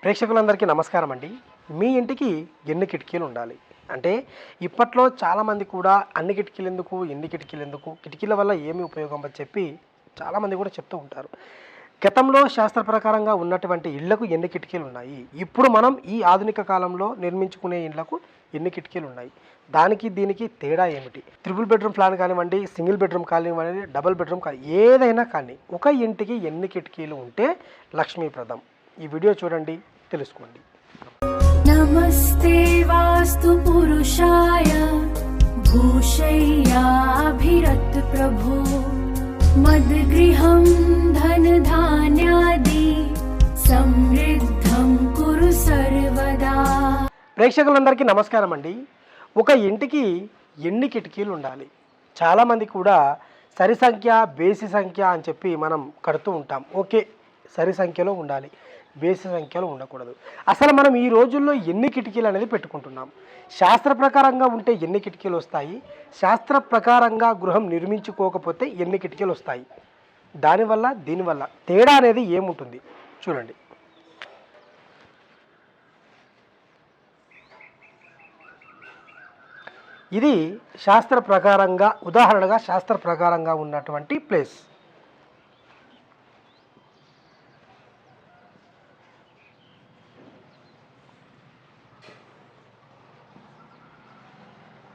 ప్రేక్షకులందరికీ నమస్కారం అండి. మీ ఇంటికి ఎన్ని కిటికీలు ఉండాలి? అంటే ఇప్పట్లో చాలామంది కూడా అన్ని కిటికీలు ఎందుకు, ఎన్ని కిటికీలు ఎందుకు, కిటికీల వల్ల ఏమి ఉపయోగం అని చెప్పి చాలామంది కూడా చెప్తూ ఉంటారు. గతంలో శాస్త్ర ప్రకారంగా ఉన్నటువంటి ఇళ్లకు ఎన్ని కిటికీలు ఉన్నాయి, ఇప్పుడు మనం ఈ ఆధునిక కాలంలో నిర్మించుకునే ఇళ్లకు ఎన్ని కిటికీలు ఉన్నాయి, దానికి దీనికి తేడా ఏమిటి? ట్రిపుల్ బెడ్రూమ్ ప్లాన్ కానివ్వండి, సింగిల్ బెడ్రూమ్ కానివ్వండి, డబుల్ బెడ్రూమ్ కానీ ఏదైనా కానీ ఒక ఇంటికి ఎన్ని కిటికీలు ఉంటే లక్ష్మీప్రదం? ఈ వీడియో చూడండి, తెలుసుకోండి. నమస్తే వాస్తు పురుషాయ భూషయ్యాభిరత్ ప్రభో మద్గృహం ధన ధాన్యాది సమృద్ధం కురు సర్వదా. ప్రేక్షకులందరికీ నమస్కారం అండి. ఒక ఇంటికి ఎన్ని కిటికీలు ఉండాలి? చాలామంది కూడా సరి సంఖ్య, బేసి సంఖ్య అని చెప్పి మనం కడుతూ ఉంటాం. ఓకే, సరి సంఖ్యలో ఉండాలి, బేసి సంఖ్యలో ఉండకూడదు. అసలు మనం ఈ రోజుల్లో ఎన్ని కిటికీలు అనేది పెట్టుకుంటున్నాం? శాస్త్ర ప్రకారంగా ఉంటే ఎన్ని కిటికీలు వస్తాయి? శాస్త్ర ప్రకారంగా గృహం నిర్మించుకోకపోతే ఎన్ని కిటికీలు వస్తాయి? దానివల్ల దీనివల్ల తేడా అనేది ఏముంటుంది చూడండి. ఇది శాస్త్ర ప్రకారంగా, ఉదాహరణగా శాస్త్ర ప్రకారంగా ఉన్నటువంటి ప్లేస్.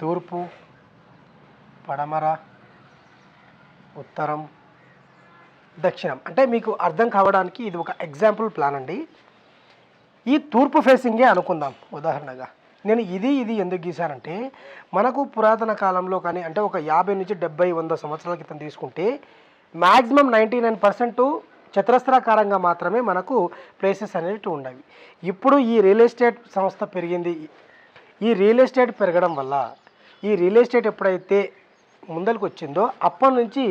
తూర్పు, పడమర, ఉత్తరం, దక్షిణం. అంటే మీకు అర్థం కావడానికి ఇది ఒక ఎగ్జాంపుల్ ప్లాన్ అండి. ఈ తూర్పు ఫేసింగే అనుకుందాం ఉదాహరణగా. నేను ఇది ఎందుకు గీశానంటే, మనకు పురాతన కాలంలో కానీ అంటే ఒక 50 నుంచి 70, 100 సంవత్సరాల క్రితం తీసుకుంటే మ్యాక్సిమం 99% చతురస్రాకారంగా మాత్రమే మనకు ప్లేసెస్ అనేవి ఉండవి. ఇప్పుడు ఈ రియల్ ఎస్టేట్ సంస్థ పెరిగింది. ఈ రియల్ ఎస్టేట్ పెరగడం వల్ల, ఈ రియల్ ఎస్టేట్ ఎప్పుడైతే ముందరికి వచ్చిందో అప్పటి నుంచి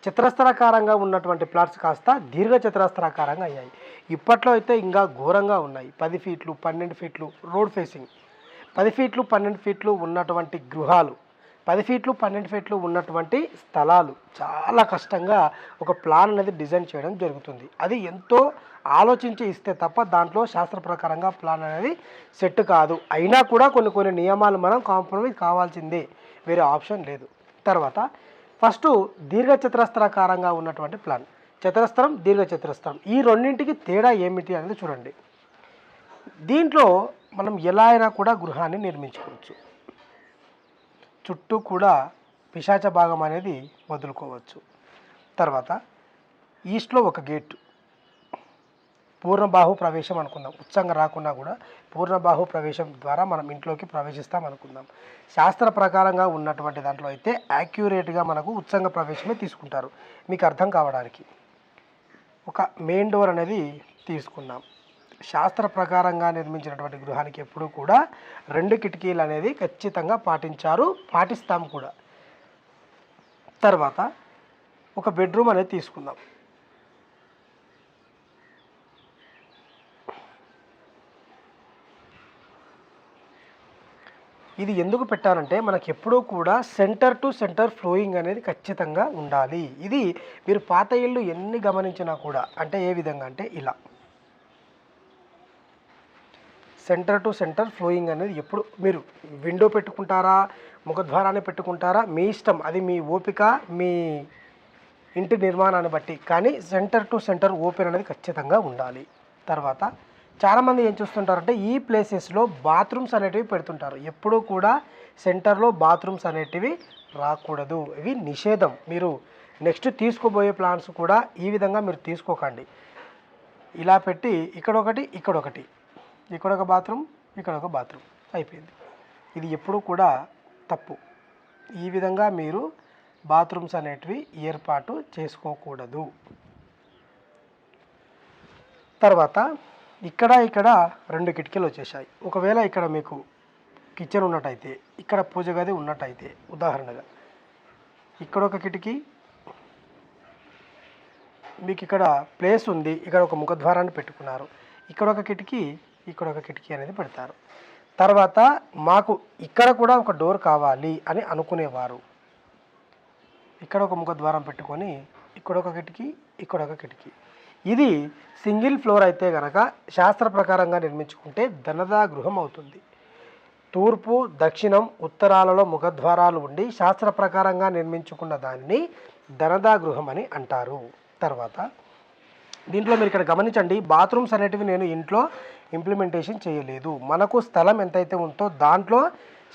చతురస్రాకారంగా ఉన్నటువంటి ప్లాట్స్ కాస్త దీర్ఘ చతురస్రాకారంగా అయ్యాయి. ఇప్పట్లో అయితే ఇంకా ఘోరంగా ఉన్నాయి. 10 ఫీట్లు, 12 ఫీట్లు రోడ్ ఫేసింగ్, 10 ఫీట్లు, 12 ఫీట్లు ఉన్నటువంటి గృహాలు, 10 ఫీట్లు, 12 ఫీట్లు ఉన్నటువంటి స్థలాలు చాలా కష్టంగా ఒక ప్లాన్ అనేది డిజైన్ చేయడం జరుగుతుంది. అది ఎంతో ఆలోచించి ఇస్తే తప్ప దాంట్లో శాస్త్ర ప్రకారంగా ప్లాన్ అనేది సెట్ కాదు. అయినా కూడా కొన్ని నియమాలు మనం కాంప్రమైజ్ కావాల్సిందే, వేరే ఆప్షన్ లేదు. తర్వాత ఫస్ట్ దీర్ఘ చతురస్రాకారంగా ఉన్నటువంటి ప్లాన్, చతురస్రం, దీర్ఘ చతురస్రం, ఈ రెండింటికి తేడా ఏమిటి అనేది చూడండి. దీంట్లో మనం ఎలా అయినా కూడా గృహాన్ని నిర్మించుకోవచ్చు. చుట్టూ కూడా పిశాచ భాగం అనేది వదులుకోవచ్చు. తర్వాత ఈస్ట్లో ఒక గేటు, పూర్ణబాహు ప్రవేశం అనుకుందాం. ఉచ్చంగా రాకుండా కూడా పూర్ణబాహు ప్రవేశం ద్వారా మనం ఇంట్లోకి ప్రవేశిస్తాం అనుకుందాం. శాస్త్ర ప్రకారంగా ఉన్నటువంటి దాంట్లో అయితే యాక్యురేట్గా మనకు ఉచ్చంగ ప్రవేశమే తీసుకుంటారు. మీకు అర్థం కావడానికి ఒక మెయిన్ డోర్ అనేది తీసుకున్నాం. శాస్త్ర ప్రకారంగా నిర్మించినటువంటి గృహానికి ఎప్పుడూ కూడా 2 కిటికీలు అనేది ఖచ్చితంగా పాటిస్తాం కూడా. తర్వాత ఒక బెడ్రూమ్ అనేది తీసుకుందాం. ఇది ఎందుకు పెట్టారంటే, మనకి ఎప్పుడూ కూడా సెంటర్ టు సెంటర్ ఫ్లోయింగ్ అనేది ఖచ్చితంగా ఉండాలి. ఇది మీరు పాత ఇళ్ళు ఎన్ని గమనించినా కూడా, అంటే ఏ విధంగా అంటే ఇలా సెంటర్ టు సెంటర్ ఫ్లోయింగ్ అనేది ఎప్పుడు మీరు విండో పెట్టుకుంటారా, ముఖద్వారాన్ని పెట్టుకుంటారా, మీ ఇష్టం, అది మీ ఓపిక, మీ ఇంటి నిర్మాణాన్ని బట్టి. కానీ సెంటర్ టు సెంటర్ ఓపెన్ అనేది ఖచ్చితంగా ఉండాలి. తర్వాత చాలామంది ఏం చూస్తుంటారంటే ఈ ప్లేసెస్లో బాత్రూమ్స్ అనేటివి పెడుతుంటారు. ఎప్పుడూ కూడా సెంటర్లో బాత్రూమ్స్ అనేటివి రాకూడదు, ఇవి నిషేధం. మీరు నెక్స్ట్ తీసుకోబోయే ప్లాన్స్ కూడా ఈ విధంగా మీరు తీసుకోకండి. ఇలా పెట్టి ఇక్కడొకటి, ఇక్కడొకటి, ఇక్కడ ఒక బాత్రూమ్, ఇక్కడ ఒక బాత్రూమ్ అయిపోయింది. ఇది ఎప్పుడూ కూడా తప్పు. ఈ విధంగా మీరు బాత్రూమ్స్ అనేటివి ఏర్పాటు చేసుకోకూడదు. తర్వాత ఇక్కడ 2 కిటికీలు వచ్చేసాయి. ఒకవేళ ఇక్కడ మీకు కిచెన్ ఉన్నట్టయితే, ఇక్కడ పూజ గది ఉన్నట్టయితే, ఉదాహరణగా ఇక్కడ ఒక కిటికీ, మీకు ఇక్కడ ప్లేస్ ఉంది, ఇక్కడ ఒక ముఖద్వారాన్ని పెట్టుకున్నారు, ఇక్కడ ఒక కిటికీ, ఇక్కడ ఒక కిటికీ అనేది పెడతారు. తర్వాత మాకు ఇక్కడ కూడా ఒక డోర్ కావాలి అని అనుకునేవారు, ఇక్కడ ఒక ముఖద్వారం పెట్టుకొని ఇక్కడ ఒక కిటికీ, ఇక్కడ ఒక కిటికీ, ఇది సింగిల్ ఫ్లోర్ అయితే కనుక శాస్త్ర ప్రకారంగా నిర్మించుకుంటే ధనదా గృహం అవుతుంది. తూర్పు, దక్షిణం, ఉత్తరాలలో ముఖద్వారాలు ఉండి శాస్త్ర ప్రకారంగా నిర్మించుకున్న దానిని ధనదా గృహం అని అంటారు. తర్వాత దీంట్లో మీరు ఇక్కడ గమనించండి, బాత్రూమ్స్ అనేటివి నేను ఇంట్లో ఇంప్లిమెంటేషన్ చేయలేదు. మనకు స్థలం ఎంతైతే ఉందో దాంట్లో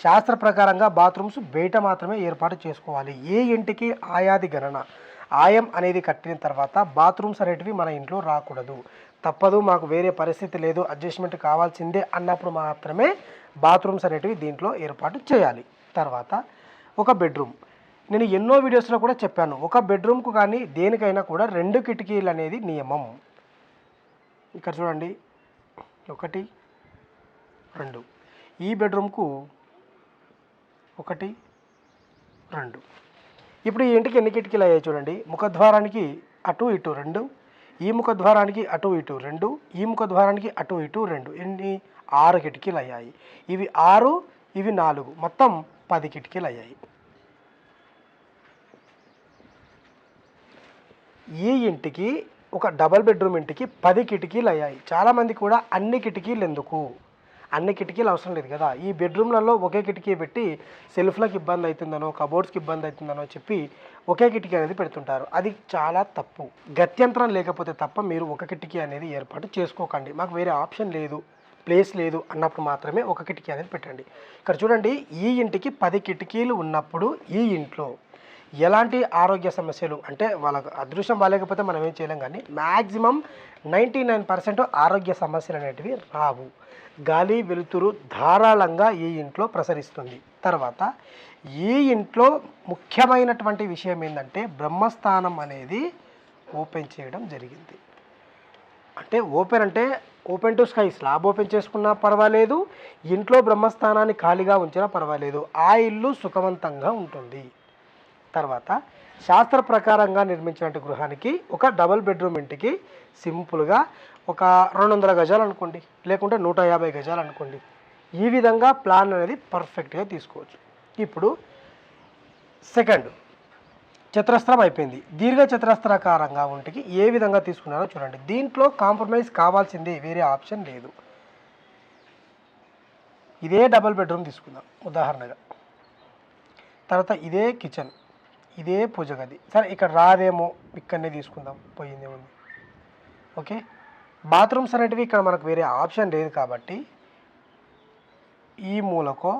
శాస్త్ర ప్రకారంగా బాత్రూమ్స్ బయట మాత్రమే ఏర్పాటు చేసుకోవాలి. ఏ ఇంటికి ఆయాది గణన, ఆయం అనేది కట్టిన తర్వాత బాత్రూమ్స్ అనేటివి మన ఇంట్లో రాకూడదు. తప్పదు, మాకు వేరే పరిస్థితి లేదు, అడ్జస్ట్మెంట్ కావాల్సిందే అన్నప్పుడు మాత్రమే బాత్రూమ్స్ అనేటివి దీంట్లో ఏర్పాటు చేయాలి. తర్వాత ఒక బెడ్రూమ్, నేను ఎన్నో వీడియోస్లో కూడా చెప్పాను, ఒక బెడ్రూమ్కు కానీ దేనికైనా కూడా 2 కిటికీలు అనేది నియమం. ఇక్కడ చూడండి, 1 2, ఈ బెడ్రూమ్కు 1 2. ఇప్పుడు ఈ ఇంటికి ఎన్ని కిటికీలు అయ్యాయి చూడండి. ముఖద్వారానికి అటు ఇటు 2, ఈ ముఖద్వారానికి అటు ఇటు 2, ఈ ముఖద్వారానికి అటు ఇటు 2, ఎన్ని 6 కిటికీలు అయ్యాయి. ఇవి 6, ఇవి 4, మొత్తం 10 కిటికీలు అయ్యాయి. ఈ ఇంటికి ఒక డబల్ బెడ్రూమ్ ఇంటికి 10 కిటికీలు అయ్యాయి. చాలామంది కూడా అన్ని కిటికీలు ఎందుకు, అన్ని కిటికీలు అవసరం లేదు కదా, ఈ బెడ్రూమ్లలో ఒకే కిటికీ పెట్టి సెల్ఫ్లకు ఇబ్బంది అవుతుందనో కబోర్డ్స్కి ఇబ్బంది అవుతుందనో చెప్పి ఒకే కిటికీ అనేది పెడుతుంటారు. అది చాలా తప్పు. గత్యంతరం లేకపోతే తప్ప మీరు ఒక కిటికీ అనేది ఏర్పాటు చేసుకోకండి. మాకు వేరే ఆప్షన్ లేదు, ప్లేస్ లేదు అన్నప్పుడు మాత్రమే ఒక కిటికీ అనేది పెట్టండి. ఇక్కడ చూడండి, ఈ ఇంటికి 10 కిటికీలు ఉన్నప్పుడు ఈ ఇంట్లో ఎలాంటి ఆరోగ్య సమస్యలు, అంటే వాళ్ళకు అదృష్టం బాగాలేకపోతే మనం ఏం చేయలేం, కానీ మ్యాక్సిమం 99% ఆరోగ్య సమస్యలు అనేటివి రావు. గాలి వెలుతురు ధారాళంగా ఈ ఇంట్లో ప్రసరిస్తుంది. తర్వాత ఈ ఇంట్లో ముఖ్యమైనటువంటి విషయం ఏంటంటే బ్రహ్మస్థానం అనేది ఓపెన్ చేయడం జరిగింది. అంటే open to sky, slab open చేసుకున్నా పర్వాలేదు, ఇంట్లో బ్రహ్మస్థానాన్ని ఖాళీగా ఉంచినా పర్వాలేదు, ఆ ఇల్లు సుఖవంతంగా ఉంటుంది. తర్వాత శాస్త్ర ప్రకారంగా నిర్మించిన గృహానికి ఒక డబుల్ బెడ్రూమ్ ఇంటికి సింపుల్గా ఒక 200 గజాలు అనుకోండి, లేకుంటే 150 గజాలు అనుకోండి, ఈ విధంగా ప్లాన్ అనేది పర్ఫెక్ట్గా తీసుకోవచ్చు. ఇప్పుడు సెకండ్ చతురస్రం అయిపోయింది. దీర్ఘ చతురస్రాకారంగా ఇంటికి ఏ విధంగా తీసుకున్నారో చూడండి. దీంట్లో కాంప్రమైజ్ కావాల్సిందే, వేరే ఆప్షన్ లేదు. ఇదే డబుల్ బెడ్రూమ్ తీసుకుందాం ఉదాహరణగా. తర్వాత ఇదే కిచెన్, ఇదే పూజ గది. సరే ఇక్కడ రాదేమో, ఇక్కడనే తీసుకుందాం, పోయిందేముంది. ఓకే, బాత్రూమ్స్ అనేటివి ఇక్కడ మనకు వేరే ఆప్షన్ లేదు కాబట్టి ఈ మూలకో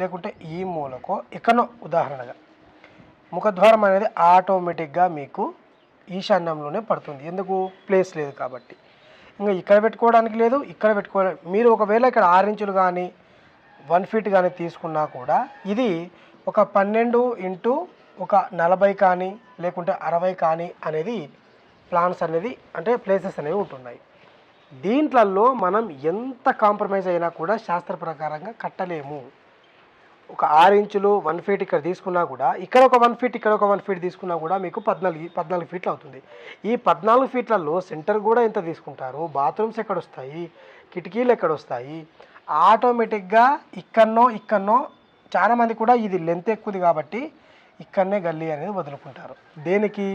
లేకుంటే ఈ మూలకో ఎక్కడో ఉదాహరణగా ముఖద్వారం అనేది ఆటోమేటిక్గా మీకు ఈశాన్యంలోనే పడుతుంది. ఎందుకు, ప్లేస్ లేదు కాబట్టి. ఇంకా ఇక్కడ పెట్టుకోవడానికి లేదు, ఇక్కడ పెట్టుకోవడానికి. మీరు ఒకవేళ ఇక్కడ 6 ఇంచులు కానీ 1 ఫీట్ కానీ తీసుకున్నా కూడా ఇది ఒక 12 ఇంటూ ఒక 40 కానీ లేకుంటే 60 కానీ అనేది ప్లాన్స్ అనేది, అంటే ప్లేసెస్ అనేవి ఉంటున్నాయి. దీంట్లలో మనం ఎంత కాంప్రమైజ్ అయినా కూడా శాస్త్ర ప్రకారంగా కట్టలేము. ఒక 6 ఇంచులు 1 ఫీట్ ఇక్కడ తీసుకున్నా కూడా, ఇక్కడ ఒక 1 ఫీట్ ఇక్కడ ఒక 1 ఫీట్ తీసుకున్నా కూడా మీకు 14 ఫీట్లు అవుతుంది. ఈ 14 ఫీట్లలో సెంటర్ కూడా ఎంత తీసుకుంటారు, బాత్రూమ్స్ ఎక్కడొస్తాయి, కిటికీలు ఎక్కడొస్తాయి, ఆటోమేటిక్గా ఇక్కడనో చాలామంది కూడా ఇది లెంత్ ఎక్కువది కాబట్టి ఇక్కడనే గల్లీ అనేది వదులుకుంటారు. దేనికి,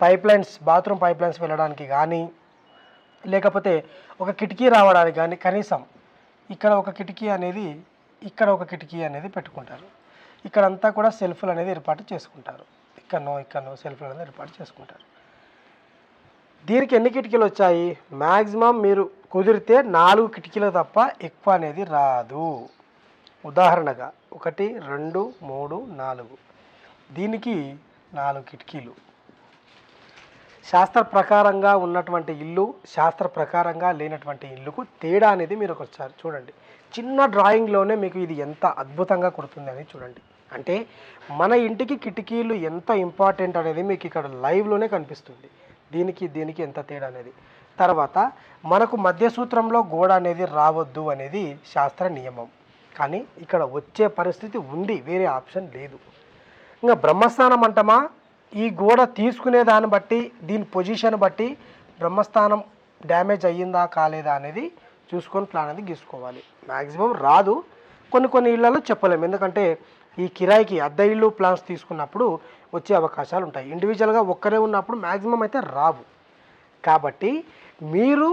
pipe lines, bathroom pipe lines వెళ్ళడానికి కానీ, లేకపోతే ఒక కిటికీ రావడానికి కానీ కనీసం ఇక్కడ ఒక కిటికీ అనేది, ఇక్కడ ఒక కిటికీ అనేది పెట్టుకుంటారు. ఇక్కడంతా కూడా సెల్ఫ్లు అనేది ఏర్పాటు చేసుకుంటారు. ఇక్కడనో సెల్ఫ్లు అనేది ఏర్పాటు చేసుకుంటారు. దీనికి ఎన్ని కిటికీలు వచ్చాయి, మ్యాక్సిమం మీరు కుదిరితే 4 కిటికీలు తప్ప ఎక్కువ అనేది రాదు. ఉదాహరణగా 1 2 3 4, దీనికి 4 కిటికీలు. శాస్త్ర ప్రకారంగా ఉన్నటువంటి ఇల్లు, శాస్త్ర ప్రకారంగా లేనటువంటి ఇల్లుకు తేడా అనేది మీరు ఒకసారి చూడండి. చిన్న డ్రాయింగ్లోనే మీకు ఇది ఎంత అద్భుతంగా కుడుతుంది అనేది చూడండి. అంటే మన ఇంటికి కిటికీలు ఎంత ఇంపార్టెంట్ అనేది మీకు ఇక్కడ లైవ్లోనే కనిపిస్తుంది. దీనికి ఎంత తేడా అనేది. తర్వాత మనకు మధ్య సూత్రంలో గోడ అనేది రావద్దు అనేది శాస్త్ర నియమం, కానీ ఇక్కడ వచ్చే పరిస్థితి ఉంది, వేరే ఆప్షన్ లేదు. ఇంకా బ్రహ్మస్థానం అంటమా, ఈ గోడ తీసుకునే దాన్ని బట్టి, దీని పొజిషన్ బట్టి బ్రహ్మస్థానం డ్యామేజ్ అయ్యిందా కాలేదా అనేది చూసుకొని ప్లాన్ అనేది గీసుకోవాలి. మ్యాక్సిమం రాదు, కొన్ని ఇళ్లలో చెప్పలేము. ఎందుకంటే ఈ కిరాయికి అద్దె ఇల్లు ప్లాన్స్ తీసుకున్నప్పుడు వచ్చే అవకాశాలు ఉంటాయి. ఇండివిజువల్గా ఒక్కరే ఉన్నప్పుడు మ్యాక్సిమం అయితే రావు. కాబట్టి మీరు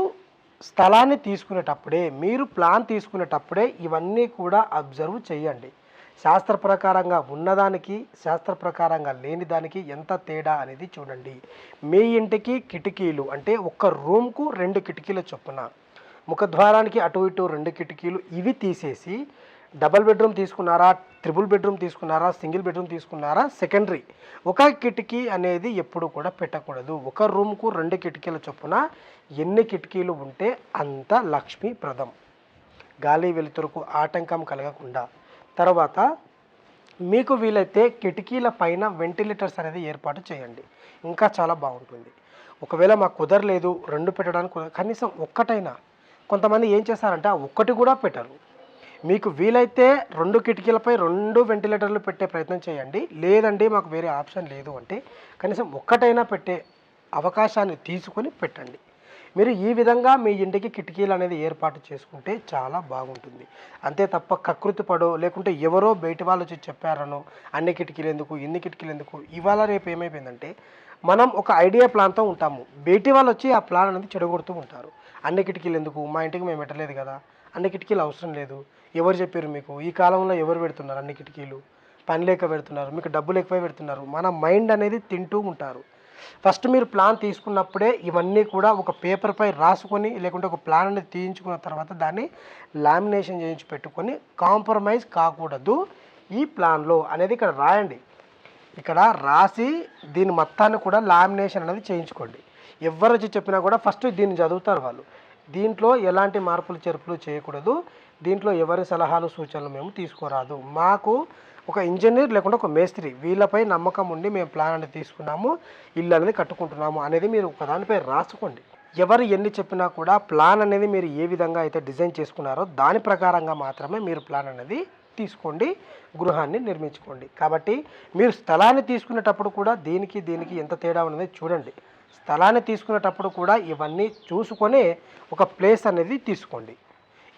స్థలాన్ని తీసుకునేటప్పుడే, మీరు ప్లాన్ తీసుకునేటప్పుడే ఇవన్నీ కూడా అబ్జర్వ్ చేయండి. శాస్త్ర ప్రకారంగా ఉన్నదానికి శాస్త్ర ప్రకారంగా లేని దానికి ఎంత తేడా అనేది చూడండి. మీ ఇంటికి కిటికీలు అంటే ఒక్క రూమ్కు 2 కిటికీల చొప్పున, ముఖద్వారానికి అటు ఇటు 2 కిటికీలు ఇవి తీసేసి డబల్ బెడ్రూమ్ తీసుకున్నారా, ట్రిపుల్ బెడ్రూమ్ తీసుకున్నారా, సింగిల్ బెడ్రూమ్ తీసుకున్నారా, సెకండరీ ఒక కిటికీ అనేది ఎప్పుడు కూడా పెట్టకూడదు. ఒక రూమ్కు 2 కిటికీల చొప్పున ఎన్ని కిటికీలు ఉంటే అంత లక్ష్మీప్రదం, గాలి వెలుతురుకు ఆటంకం కలగకుండా. తర్వాత మీకు వీలైతే కిటికీల పైన వెంటిలేటర్స్ అనేది ఏర్పాటు చేయండి, ఇంకా చాలా బాగుంటుంది. ఒకవేళ మాకు కుదరలేదు 2 పెట్టడానికి కనీసం ఒక్కటైనా, కొంతమంది ఏం చేస్తారంటే ఆ ఒక్కటి కూడా పెట్టరు. మీకు వీలైతే 2 కిటికీలపై 2 వెంటిలేటర్లు పెట్టే ప్రయత్నం చేయండి. లేదండి మాకు వేరే ఆప్షన్ లేదు అంటే కనీసం ఒక్కటైనా పెట్టే అవకాశాన్ని తీసుకొని పెట్టండి. మీరు ఈ విధంగా మీ ఇంటికి కిటికీలు అనేది ఏర్పాటు చేసుకుంటే చాలా బాగుంటుంది. అంతే తప్ప కకృతి పడో లేకుంటే ఎవరో బయటి వాళ్ళు వచ్చి చెప్పారనో అన్ని కిటికీలు ఎందుకు, ఇన్ని కిటికీలు ఎందుకు, ఇవాళ రేపు ఏమైపోయిందంటే మనం ఒక ఐడియా ప్లాన్తో ఉంటాము, బయటి వాళ్ళు వచ్చి ఆ ప్లాన్ అనేది చెడగొడుతూ ఉంటారు. అన్ని కిటికీలు ఎందుకు, మా ఇంటికి మేము పెట్టలేదు కదా, అన్ని కిటికీలు అవసరం లేదు, ఎవరు చెప్పారు మీకు, ఈ కాలంలో ఎవరు పెడుతున్నారు అన్ని కిటికీలు, పని లేక పెడుతున్నారు, మీకు డబ్బులు ఎక్కువ పెడుతున్నారు, మన మైండ్ అనేది తింటూ ఉంటారు. ఫస్ట్ మీరు ప్లాన్ తీసుకున్నప్పుడే ఇవన్నీ కూడా ఒక పేపర్పై రాసుకొని లేకుంటే ఒక ప్లాన్ అనేది తీయించుకున్న తర్వాత దాన్ని లామినేషన్ చేయించి పెట్టుకొని కాంప్రమైజ్ కాకూడదు ఈ ప్లాన్లో అనేది ఇక్కడ రాయండి. ఇక్కడ రాసి దీని మొత్తాన్ని కూడా లామినేషన్ అనేది చేయించుకోండి. ఎవరు వచ్చి చెప్పినా కూడా ఫస్ట్ దీన్ని చదువుతారు వాళ్ళు. దీంట్లో ఎలాంటి మార్పులు చేర్పులు చేయకూడదు, దీంట్లో ఎవరి సలహాలు సూచనలు మేము తీసుకోరాదు, మాకు ఒక ఇంజనీర్ లేకుంటే ఒక మేస్త్రి వీళ్ళపై నమ్మకం ఉండి మేము ప్లాన్ అనేది తీసుకున్నాము, ఇల్లు అనేది కట్టుకుంటున్నాము అనేది మీరు ఒక దానిపై రాసుకోండి. ఎవరు ఎన్ని చెప్పినా కూడా ప్లాన్ అనేది మీరు ఏ విధంగా అయితే డిజైన్ చేసుకున్నారో దాని ప్రకారంగా మాత్రమే మీరు ప్లాన్ అనేది తీసుకోండి, గృహాన్ని నిర్మించుకోండి. కాబట్టి మీరు స్థలాన్ని తీసుకునేటప్పుడు కూడా దీనికి ఎంత తేడా ఉన్నది చూడండి. స్థలాన్ని తీసుకునేటప్పుడు కూడా ఇవన్నీ చూసుకొని ఒక ప్లేస్ అనేది తీసుకోండి.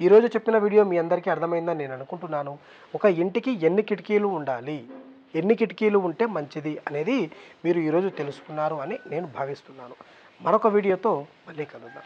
ఈరోజు చెప్పిన వీడియో మీ అందరికీ అర్థమైందని నేను అనుకుంటున్నాను. ఒక ఇంటికి ఎన్ని కిటికీలు ఉండాలి, ఎన్ని కిటికీలు ఉంటే మంచిది అనేది మీరు ఈరోజు తెలుసుకున్నారు అని నేను భావిస్తున్నాను. మరొక వీడియోతో మళ్ళీ కలుద్దాం.